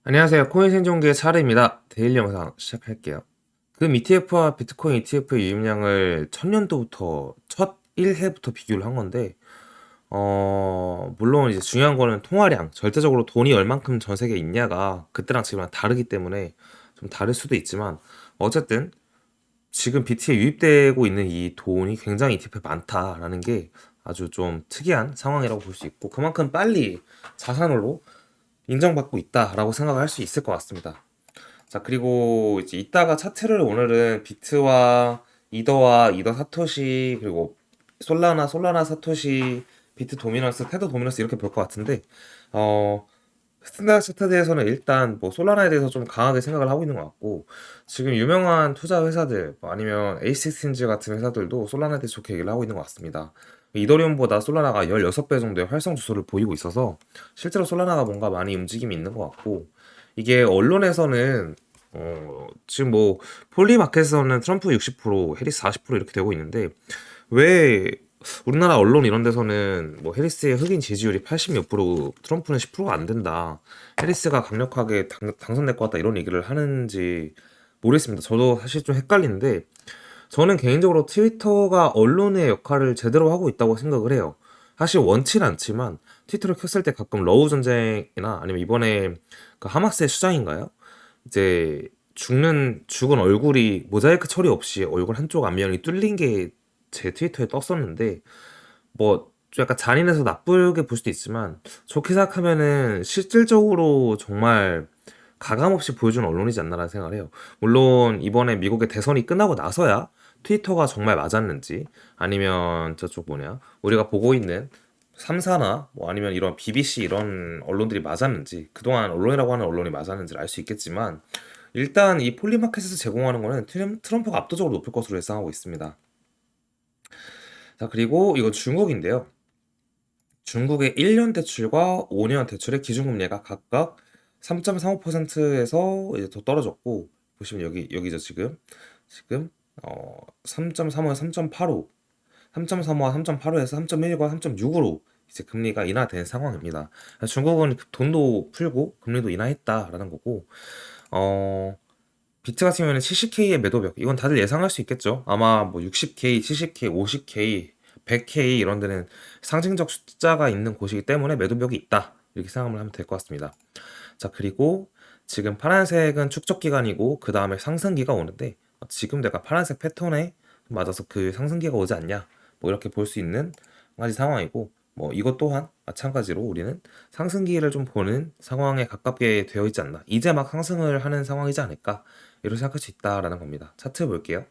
안녕하세요. 코인 생존기의 차례입니다. 데일리 영상 시작할게요. 금 ETF와 비트코인 ETF의 유입량을 천년도부터 첫 1회부터 비교를 한 건데, 물론 이제 중요한 거는 통화량, 절대적으로 돈이 얼만큼 전 세계에 있냐가 그때랑 지금랑 다르기 때문에 좀 다를 수도 있지만, 어쨌든 지금 BT에 유입되고 있는 이 돈이 굉장히 ETF에 많다라는 게 아주 좀 특이한 상황이라고 볼 수 있고, 그만큼 빨리 자산으로 인정받고 있다라고 생각을 할 수 있을 것 같습니다. 자, 그리고 이제 이따가 차트를 오늘은 비트와 이더와 이더 사토시, 그리고 솔라나 사토시, 비트 도미넌스, 테더 도미넌스 이렇게 볼 것 같은데, 스탠다드 차트에서는 일단 뭐 솔라나에 대해서 좀 강하게 생각을 하고 있는 것 같고, 지금 유명한 투자 회사들 뭐 아니면 에이식스인지 같은 회사들도 솔라나에 대해서 좋게 얘기를 하고 있는 것 같습니다. 이더리움보다 솔라나가 16배 정도의 활성 주소를 보이고 있어서 실제로 솔라나가 뭔가 많이 움직임이 있는 것 같고, 이게 언론에서는 지금 뭐 폴리마켓에서는 트럼프 60%, 해리스 40% 이렇게 되고 있는데, 왜 우리나라 언론 이런 데서는 뭐 해리스의 흑인 지지율이 80 몇 프로, 트럼프는 10%가 안 된다, 해리스가 강력하게 당선될 것 같다 이런 얘기를 하는지 모르겠습니다. 저도 사실 좀 헷갈리는데, 저는 개인적으로 트위터가 언론의 역할을 제대로 하고 있다고 생각을 해요. 사실 원치는 않지만 트위터를 켰을 때 가끔 러우 전쟁이나 아니면 이번에 그 하마스의 수장인가요? 이제 죽은 얼굴이 모자이크 처리 없이 얼굴 한쪽 앞면이 뚫린 게 제 트위터에 떴었는데, 뭐 좀 약간 잔인해서 나쁘게 볼 수도 있지만 좋게 생각하면은 실질적으로 정말 가감없이 보여주는 언론이지 않나라는 생각을 해요. 물론 이번에 미국의 대선이 끝나고 나서야 트위터가 정말 맞았는지, 아니면 저쪽 뭐냐 우리가 보고 있는 3사나 뭐 아니면 이런 BBC 이런 언론들이 맞았는지, 그동안 언론이라고 하는 언론이 맞았는지를 알 수 있겠지만, 일단 이 폴리마켓에서 제공하는 거는 트럼프가 압도적으로 높을 것으로 예상하고 있습니다. 자, 그리고 이거 중국인데요. 중국의 1년 대출과 5년 대출의 기준금리가 각각 3.35%에서 이제 더 떨어졌고, 보시면 여기죠. 지금 3.35에서 3.85, 3.35와 3.85에서 3.1과 3.6으로 이제 금리가 인하된 상황입니다. 중국은 돈도 풀고 금리도 인하했다라는 거고, 어 비트 같은 경우에는 70K의 매도벽, 이건 다들 예상할 수 있겠죠. 아마 뭐 60K, 70K, 50K, 100K 이런 데는 상징적 숫자가 있는 곳이기 때문에 매도벽이 있다, 이렇게 생각을 하면 될 것 같습니다. 자, 그리고 지금 파란색은 축적 기간이고 그 다음에 상승기가 오는데, 지금 내가 파란색 패턴에 맞아서 그 상승기가 오지 않냐, 뭐 이렇게 볼 수 있는 한 가지 상황이고, 뭐 이것 또한 마찬가지로 우리는 상승기를 좀 보는 상황에 가깝게 되어 있지 않나, 이제 막 상승을 하는 상황이지 않을까, 이렇게 생각할 수 있다라는 겁니다. 차트 볼게요.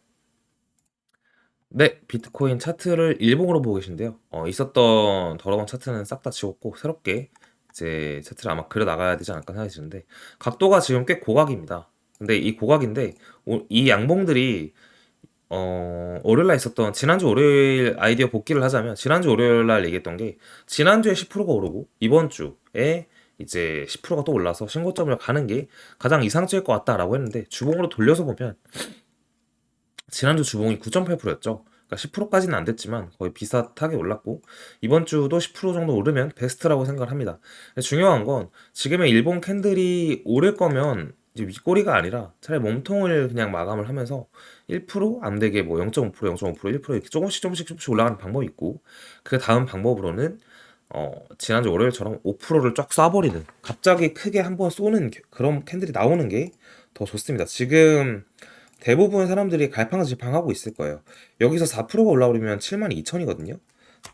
네, 비트코인 차트를 일봉으로 보고 계신데요. 있었던 더러운 차트는 싹 다 지웠고 새롭게 이제 차트를 아마 그려 나가야 되지 않을까 생각이 드는데, 각도가 지금 꽤 고각입니다. 근데 이 고각인데, 이 양봉들이 월요일날 있었던, 지난주 월요일 아이디어 복기를 하자면 지난주 월요일날 얘기했던 게, 지난주에 10%가 오르고 이번 주에 이제 10%가 또 올라서 신고점을 가는 게 가장 이상적일 것 같다라고 했는데, 주봉으로 돌려서 보면 지난주 주봉이 9.8%였죠. 그러니까 10%까지는 안 됐지만 거의 비슷하게 올랐고, 이번 주도 10% 정도 오르면 베스트라고 생각을 합니다. 근데 중요한 건, 지금의 일본 캔들이 오를 거면 이제 윗꼬리가 아니라 차라리 몸통을 그냥 마감을 하면서 1%안 되게 뭐 0.5%, 0.5%, 1% 이렇게 조금씩 올라가는 방법이 있고, 그 다음 방법으로는 지난주 월요일처럼 5%를 쫙 쏴버리는, 갑자기 크게 한번 쏘는 그런 캔들이 나오는 게 더 좋습니다. 지금 대부분 사람들이 갈팡질팡하고 있을 거예요. 여기서 4%가 올라오려면 72,000이거든요.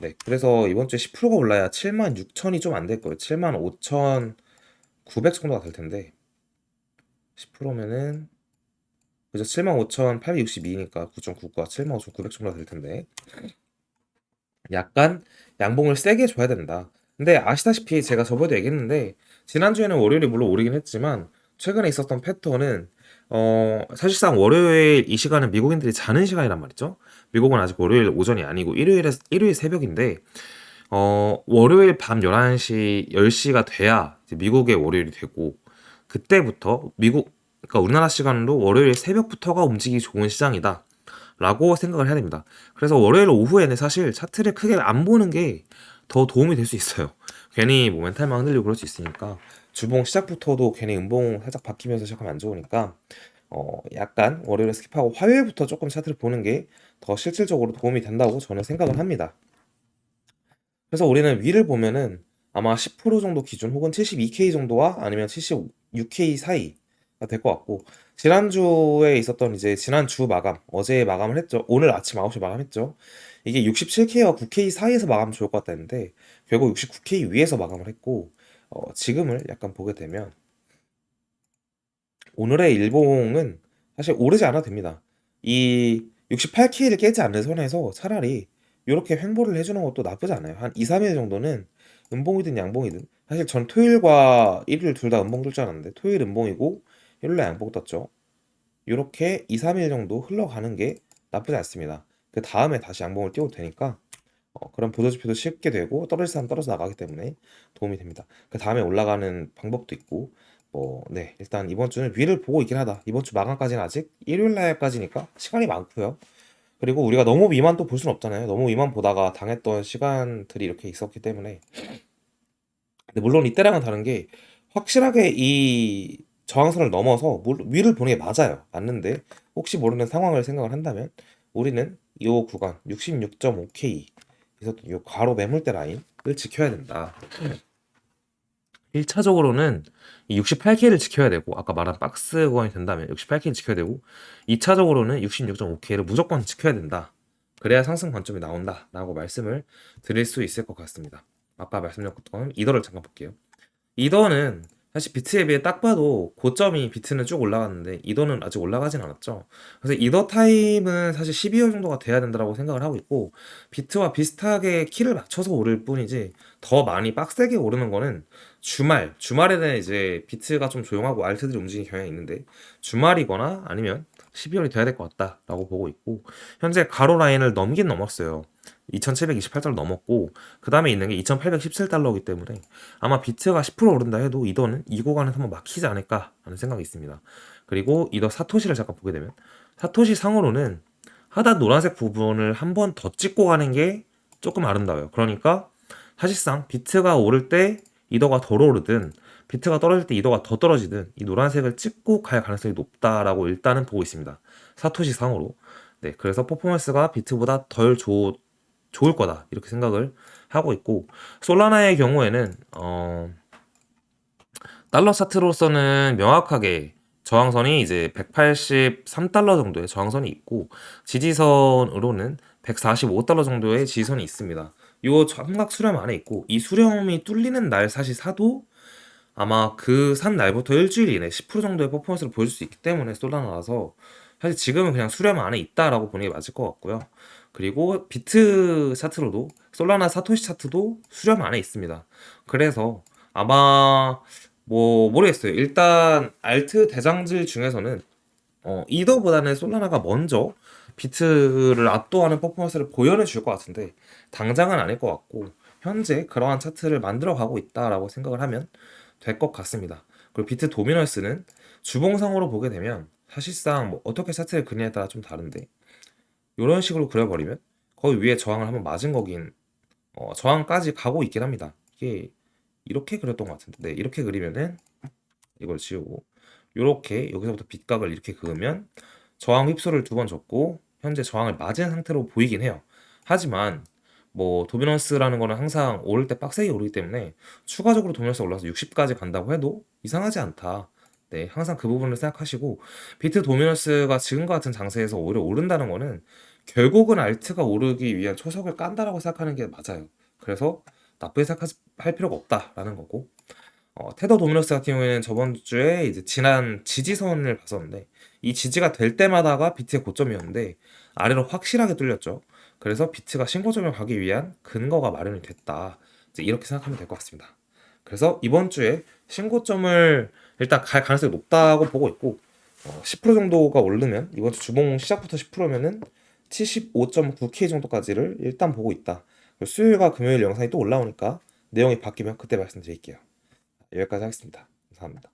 네, 그래서 이번 주에 10%가 올라야 76,000이 좀 안 될 거예요. 75,900 정도가 될 텐데, 10%면은 그죠? 75,862니까 9.99가 75,900 정도가 될 텐데, 약간 양봉을 세게 줘야 된다. 근데 아시다시피 제가 저번에도 얘기했는데, 지난주에는 월요일이 물론 오르긴 했지만 최근에 있었던 패턴은, 사실상 월요일 이 시간은 미국인들이 자는 시간이란 말이죠. 미국은 아직 월요일 오전이 아니고 일요일 새벽인데, 월요일 밤 11시, 10시가 돼야 이제 미국의 월요일이 되고, 그때부터 그러니까 우리나라 시간으로 월요일 새벽부터가 움직이기 좋은 시장이다 라고 생각을 해야 됩니다. 그래서 월요일 오후에는 사실 차트를 크게 안 보는 게 더 도움이 될 수 있어요. 괜히 뭐 멘탈만 흔들리고 그럴 수 있으니까 주봉 시작부터도 괜히 음봉 살짝 바뀌면서 시작하면 안 좋으니까 약간 월요일에 스킵하고 화요일부터 조금 차트를 보는 게 더 실질적으로 도움이 된다고 저는 생각을 합니다. 그래서 우리는 위를 보면은 아마 10% 정도 기준 혹은 72K 정도와 아니면 76K 사이가 될 것 같고, 지난주에 있었던 이제 지난주 마감, 어제 마감을 했죠. 오늘 아침 9시 마감했죠. 이게 67K와 9K 사이에서 마감하면 좋을 것 같다 했는데 결국 69K 위에서 마감을 했고, 지금을 약간 보게 되면 오늘의 일봉은 사실 오르지 않아도 됩니다. 이 68K를 깨지 않는 선에서 차라리 이렇게 횡보를 해주는 것도 나쁘지 않아요. 한 2, 3일 정도는 음봉이든 양봉이든, 사실 전 토요일과 일요일 둘 다 음봉 뜰 줄 알았는데 토요일 음봉이고 일요일에 양봉 떴죠. 이렇게 2, 3일 정도 흘러가는 게 나쁘지 않습니다. 그 다음에 다시 양봉을 띄워도 되니까 그런 보조지표도 쉽게 되고 떨어질 사람 떨어져 나가기 때문에 도움이 됩니다. 그 다음에 올라가는 방법도 있고, 네, 일단 이번 주는 위를 보고 있긴 하다. 이번 주 마감까지는 아직 일요일 날까지니까 시간이 많고요. 그리고 우리가 너무 위만 또 볼 수는 없잖아요. 너무 위만 보다가 당했던 시간들이 이렇게 있었기 때문에. 근데 물론 이때랑은 다른 게, 확실하게 이 저항선을 넘어서 위를 보는 게 맞아요. 맞는데 혹시 모르는 상황을 생각을 한다면 우리는 이 구간 66.5K 있었던 이 괄호 매물대 라인을 지켜야 된다. 1차적으로는 이 68K를 지켜야 되고, 아까 말한 박스 구간이 된다면 68K를 지켜야 되고, 2차적으로는 66.5K를 무조건 지켜야 된다. 그래야 상승 관점이 나온다 라고 말씀을 드릴 수 있을 것 같습니다. 아까 말씀드렸던 이더를 잠깐 볼게요. 이더는 사실 비트에 비해 딱 봐도 고점이 비트는 쭉 올라갔는데 이더는 아직 올라가진 않았죠. 그래서 이더 타임은 사실 12월 정도가 돼야 된다고 생각을 하고 있고, 비트와 비슷하게 키를 맞춰서 오를 뿐이지 더 많이 빡세게 오르는 거는 주말에는 이제 비트가 좀 조용하고 알트들이 움직이는 경향이 있는데 주말이거나 아니면 12월이 돼야 될 것 같다라고 보고 있고, 현재 가로 라인을 넘긴 넘었어요. 2728달러 넘었고 그 다음에 있는 게 2817달러이기 때문에 아마 비트가 10% 오른다 해도 이더는 이 구간에서 한번 막히지 않을까 하는 생각이 있습니다. 그리고 이더 사토시를 잠깐 보게 되면 사토시 상으로는 하단 노란색 부분을 한 번 더 찍고 가는 게 조금 아름다워요. 그러니까 사실상 비트가 오를 때 이더가 덜 오르든 비트가 떨어질 때 이더가 더 떨어지든 이 노란색을 찍고 갈 가능성이 높다라고 일단은 보고 있습니다. 사토시 상으로. 네, 그래서 퍼포먼스가 비트보다 덜 좋을 거다 이렇게 생각을 하고 있고, 솔라나의 경우에는 달러 차트로서는 명확하게 저항선이 이제 183달러 정도의 저항선이 있고 지지선으로는 145달러 정도의 지지선이 있습니다. 요 삼각 수렴 안에 있고, 이 수렴이 뚫리는 날 사실 사도 아마 그 산 날부터 일주일 이내 10% 정도의 퍼포먼스를 보여줄 수 있기 때문에 솔라나라서 사실 지금은 그냥 수렴 안에 있다라고 보는 게 맞을 것 같고요. 그리고 비트 차트로도 솔라나 사토시 차트도 수렴 안에 있습니다. 그래서 아마 모르겠어요. 일단 알트 대장들 중에서는 이더보다는 솔라나가 먼저 비트를 압도하는 퍼포먼스를 보여내 줄 것 같은데 당장은 아닐 것 같고, 현재 그러한 차트를 만들어 가고 있다라고 생각을 하면 될 것 같습니다. 그리고 비트 도미넌스는 주봉상으로 보게 되면 사실상 어떻게 차트를 그리냐에 따라 좀 다른데, 이런 식으로 그려버리면 거기 위에 저항을 한번 맞은 거긴, 저항까지 가고 있긴 합니다. 이게 이렇게 그렸던 것 같은데, 네, 이렇게 그리면은 이걸 지우고 이렇게 여기서부터 빗각을 이렇게 그으면 저항 휩소를 두 번 줬고 현재 저항을 맞은 상태로 보이긴 해요. 하지만 도미넌스라는 거는 항상 오를 때 빡세게 오르기 때문에 추가적으로 도미넌스 올라서 60까지 간다고 해도 이상하지 않다. 네, 항상 그 부분을 생각하시고, 비트 도미넌스가 지금과 같은 장세에서 오히려 오른다는 거는 결국은 알트가 오르기 위한 초석을 깐다라고 생각하는 게 맞아요. 그래서 나쁘게 생각할 필요가 없다라는 거고, 테더 도미노스 같은 경우에는 저번 주에 이제 지난 지지선을 봤었는데 이 지지가 될 때마다가 비트의 고점이었는데 아래로 확실하게 뚫렸죠. 그래서 비트가 신고점을 가기 위한 근거가 마련이 됐다. 이제 이렇게 생각하면 될 것 같습니다. 그래서 이번 주에 신고점을 일단 갈 가능성이 높다고 보고 있고, 10% 정도가 오르면 이번 주 주봉 시작부터 10%면은 75.9K 정도까지를 일단 보고 있다. 수요일과 금요일 영상이 또 올라오니까 내용이 바뀌면 그때 말씀드릴게요. 여기까지 하겠습니다. 감사합니다.